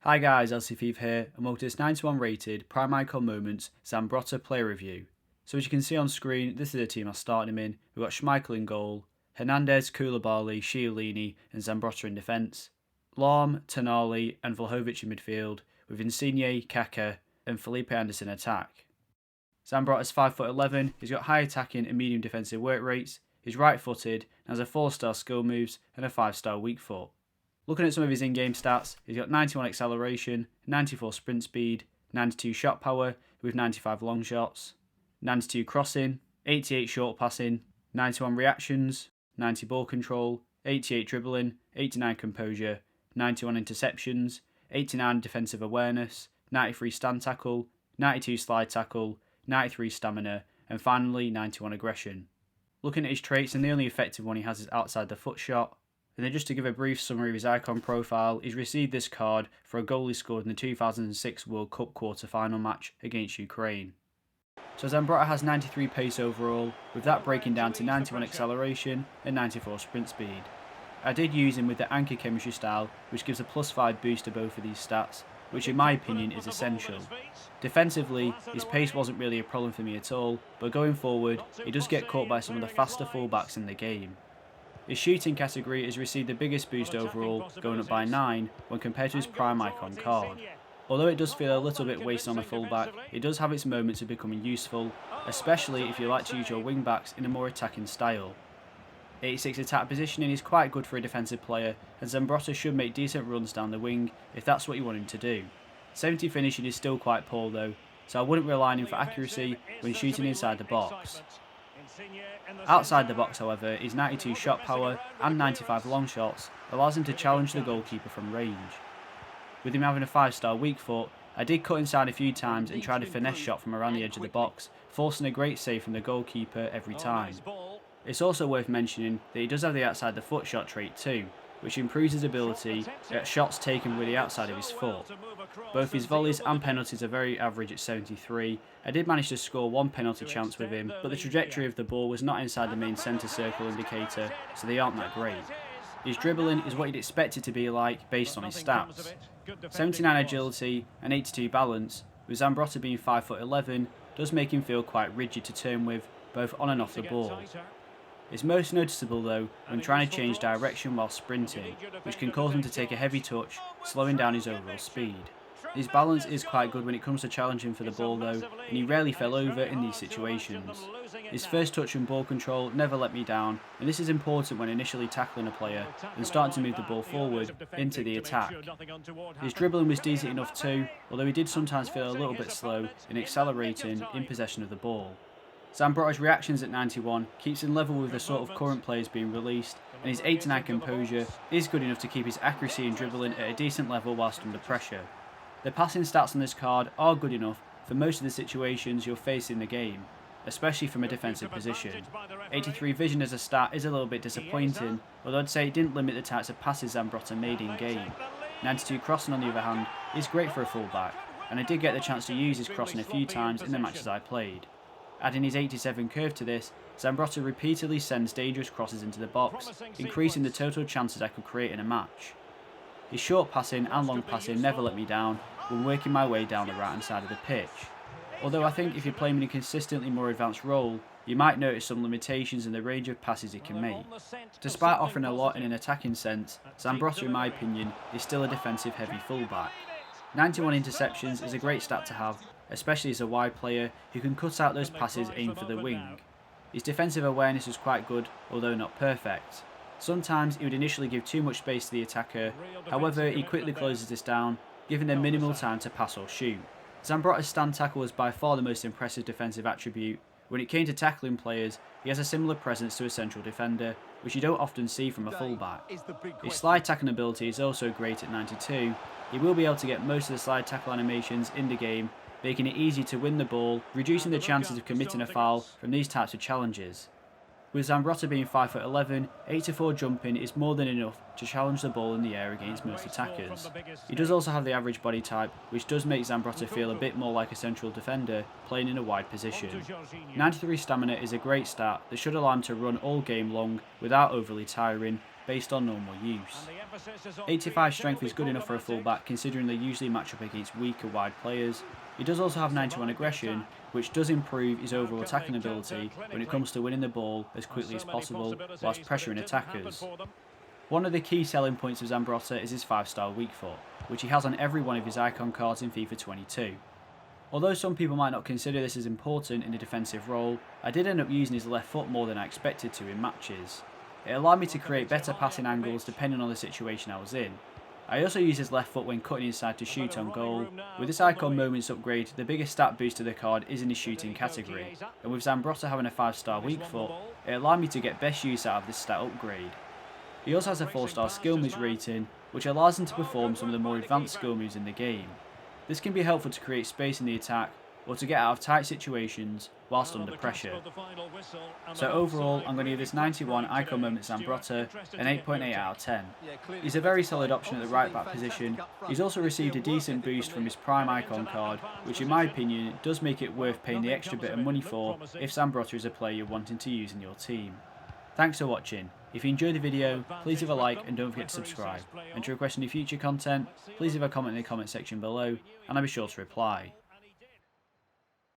Hi guys, LCFev here, and welcome to this 91 rated Prime Icon Moments Zambrotta player review. So as you can see on screen, this is the team I started him in. We've got Schmeichel in goal, Hernandez, Koulibaly, Chiellini and Zambrotta in defence, Lahm, Tonali and Vlahovic in midfield, with Insigne, Kaka and Felipe Anderson attack. Zambrotta's 5'11", he's got high attacking and medium defensive work rates, he's right footed and has a 4-star skill moves and a 5-star weak foot. Looking at some of his in-game stats, he's got 91 acceleration, 94 sprint speed, 92 shot power with 95 long shots, 92 crossing, 88 short passing, 91 reactions, 90 ball control, 88 dribbling, 89 composure, 91 interceptions, 89 defensive awareness, 93 stand tackle, 92 slide tackle, 93 stamina, and finally 91 aggression. Looking at his traits, and the only effective one he has is outside the foot shot. And then just to give a brief summary of his icon profile, he's received this card for a goal he scored in the 2006 World Cup quarter-final match against Ukraine. So Zambrotta has 93 pace overall, with that breaking down to 91 acceleration and 94 sprint speed. I did use him with the anchor chemistry style, which gives a +5 boost to both of these stats, which in my opinion is essential. Defensively, his pace wasn't really a problem for me at all, but going forward, he does get caught by some of the faster fullbacks in the game. His shooting category has received the biggest boost overall, going up by 9 when compared to his prime icon card. Although it does feel a little bit wasted on a fullback, it does have its moments of becoming useful, especially if you like to use your wingbacks in a more attacking style. 86 attack positioning is quite good for a defensive player, and Zambrotta should make decent runs down the wing if that's what you want him to do. 70 finishing is still quite poor though, so I wouldn't rely on him for accuracy when shooting inside the box. Outside the box, however, his 92 shot power and 95 long shots allows him to challenge the goalkeeper from range. With him having a 5-star weak foot, I did cut inside a few times and tried a finesse shot from around the edge of the box, forcing a great save from the goalkeeper every time. It's also worth mentioning that he does have the outside the foot shot trait too, which improves his ability at shots taken with the outside of his foot. Both his volleys and penalties are very average at 73. I did manage to score one penalty chance with him, but the trajectory of the ball was not inside the main centre circle indicator, so they aren't that great. His dribbling is what you'd expect it to be like based on his stats. 79 agility and 82 balance, with Zambrotta being 5'11", does make him feel quite rigid to turn with, both on and off the ball. It's most noticeable though when trying to change direction while sprinting, which can cause him to take a heavy touch, slowing down his overall speed. His balance is quite good when it comes to challenging for the ball though, and he rarely fell over in these situations. His first touch and ball control never let me down, and this is important when initially tackling a player and starting to move the ball forward into the attack. His dribbling was decent enough too, although he did sometimes feel a little bit slow in accelerating in possession of the ball. Zambrotta's reactions at 91 keeps him level with the sort of current players being released, and his 89 composure is good enough to keep his accuracy and dribbling at a decent level whilst under pressure. The passing stats on this card are good enough for most of the situations you'll face in the game, especially from a defensive position. 83 vision as a stat is a little bit disappointing, although I'd say it didn't limit the types of passes Zambrotta made in game. 92 crossing on the other hand is great for a fullback, and I did get the chance to use his crossing a few times in the matches I played. Adding his 87 curve to this, Zambrotta repeatedly sends dangerous crosses into the box, increasing the total chances I could create in a match. His short passing and long passing never let me down when working my way down the right hand side of the pitch. Although I think if you play him in a consistently more advanced role, you might notice some limitations in the range of passes he can make. Despite offering a lot in an attacking sense, Zambrotta in my opinion is still a defensive heavy fullback. 91 interceptions is a great stat to have, especially as a wide player who can cut out those passes aimed for the wing. His defensive awareness was quite good, although not perfect. Sometimes he would initially give too much space to the attacker, however he quickly closes this down, giving them minimal time to pass or shoot. Zambrotta's stand tackle was by far the most impressive defensive attribute. When it came to tackling players, he has a similar presence to a central defender, which you don't often see from a fullback. His slide tackling ability is also great at 92. He will be able to get most of the slide tackle animations in the game, making it easy to win the ball, reducing the chances of committing a foul from these types of challenges. With Zambrotta being 5'11", 84 jumping is more than enough to challenge the ball in the air against most attackers. He does also have the average body type, which does make Zambrotta feel a bit more like a central defender, playing in a wide position. 93 stamina is a great stat that should allow him to run all game long without overly tiring, based on normal use. 85 strength is good enough for a fullback considering they usually match up against weaker wide players. He does also have 91 aggression, which does improve his overall attacking ability when it comes to winning the ball as quickly as possible whilst pressuring attackers. One of the key selling points of Zambrotta is his 5-star weak foot, which he has on every one of his icon cards in FIFA 22. Although some people might not consider this as important in a defensive role, I did end up using his left foot more than I expected to in matches. It allowed me to create better passing angles depending on the situation I was in. I also use his left foot when cutting inside to shoot on goal. With this icon moments upgrade, the biggest stat boost to the card is in his shooting category, and with Zambrotta having a 5-star weak foot, it allowed me to get best use out of this stat upgrade. He also has a 4-star skill moves rating, which allows him to perform some of the more advanced skill moves in the game. This can be helpful to create space in the attack, or to get out of tight situations whilst under pressure. So overall, I'm going to give this 91 icon moment Zambrotta an 8.8 out of 10. He's a very solid option at the right back position. He's also received a decent boost from his prime icon card, which in my opinion does make it worth paying the extra bit of money for if Zambrotta is a player you're wanting to use in your team. Thanks for watching. If you enjoyed the video, please leave a like and don't forget to subscribe. And to request any future content, please leave a comment in the comment section below and I'll be sure to reply.